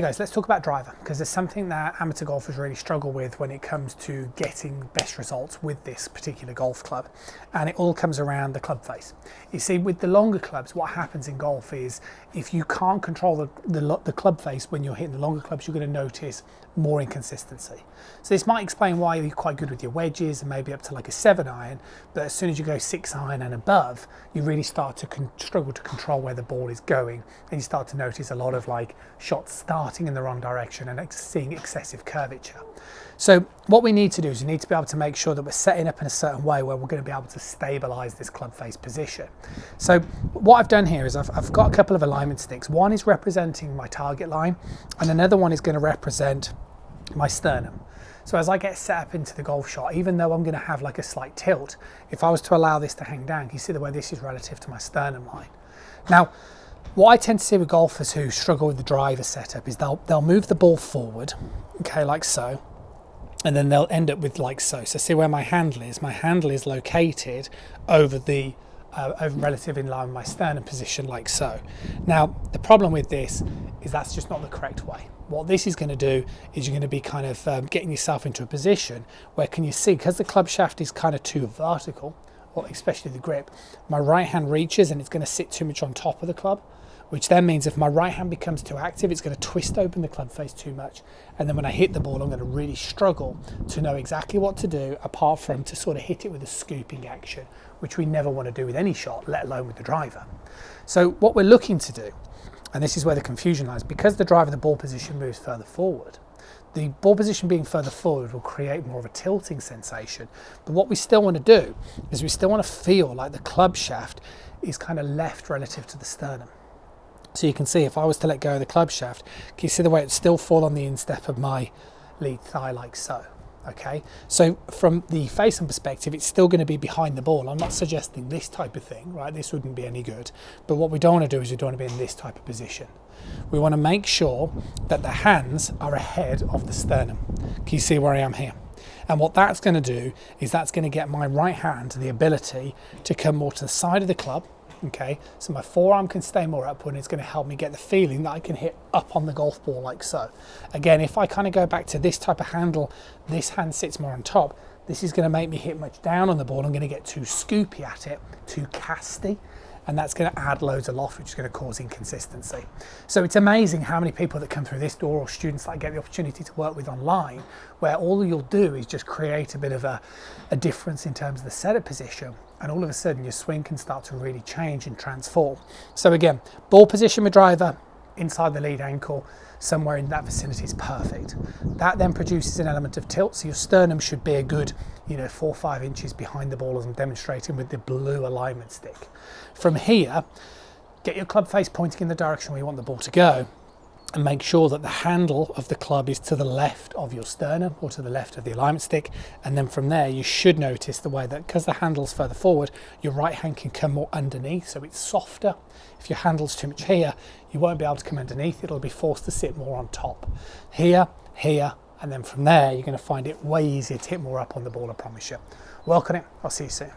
Hey guys, let's talk about driver, because there's something that amateur golfers really struggle with when it comes to getting best results with this particular golf club, and it all comes around the club face. You see, with the longer clubs, what happens in golf is if you can't control the club face when you're hitting the longer clubs, you're going to notice more inconsistency. So this might explain why you're quite good with your wedges and maybe up to like a 7-iron, but as soon as you go 6-iron and above, you really start to struggle to control where the ball is going, and you start to notice a lot of like shots starting in the wrong direction and seeing excessive curvature. So what we need to do is we need to be able to make sure that we're setting up in a certain way where we're going to be able to stabilize this club face position. So what I've done here is I've got a couple of alignment sticks. One is representing my target line and another one is going to represent my sternum. So as I get set up into the golf shot, even though I'm going to have like a slight tilt, if I was to allow this to hang down, can you see the way this is relative to my sternum line? Now, what I tend to see with golfers who struggle with the driver setup is they'll move the ball forward, okay, like so, and then they'll end up with like so. So see where my handle is? My handle is located over the over relative in line with my sternum position, like so. Now, the problem with this is that's just not the correct way. What this is going to do is you're going to be kind of getting yourself into a position where, can you see, because the club shaft is kind of too vertical, or especially the grip, my right hand reaches and it's going to sit too much on top of the club, which then means if my right hand becomes too active, it's going to twist open the club face too much. And then when I hit the ball, I'm going to really struggle to know exactly what to do, apart from to sort of hit it with a scooping action, which we never want to do with any shot, let alone with the driver. So what we're looking to do, and this is where the confusion lies, because the driver, the ball position moves further forward, the ball position being further forward will create more of a tilting sensation. But what we still want to do is we still want to feel like the club shaft is kind of left relative to the sternum. So you can see if I was to let go of the club shaft, can you see the way it still fall on the instep of my lead thigh like so? Okay, so from the face and perspective, it's still going to be behind the ball. I'm not suggesting this type of thing, right? This wouldn't be any good. But what we don't want to do is we don't want to be in this type of position. We want to make sure that the hands are ahead of the sternum. Can you see where I am here? And what that's going to do is that's going to get my right hand the ability to come more to the side of the club. Okay, so my forearm can stay more upward and it's going to help me get the feeling that I can hit up on the golf ball like so. Again, if I kind of go back to this type of handle, this hand sits more on top, this is going to make me hit much down on the ball. I'm going to get too scoopy at it, too casty, and that's going to add loads of loft, which is going to cause inconsistency. So it's amazing how many people that come through this door, or students that I get the opportunity to work with online, where all you'll do is just create a bit of a difference in terms of the setup position, and all of a sudden your swing can start to really change and transform. So again, ball position with driver, inside the lead ankle, somewhere in that vicinity is perfect. That then produces an element of tilt, so your sternum should be a good 4 or 5 inches behind the ball, as I'm demonstrating with the blue alignment stick. From here, get your club face pointing in the direction where you want the ball to go, and make sure that the handle of the club is to the left of your sternum or to the left of the alignment stick. And then from there, you should notice the way that, because the handle's further forward, your right hand can come more underneath, so it's softer. If your handle's too much here, you won't be able to come underneath. It'll be forced to sit more on top. Here, and then from there, you're going to find it way easier to hit more up on the ball, I promise you. Work on it. I'll see you soon.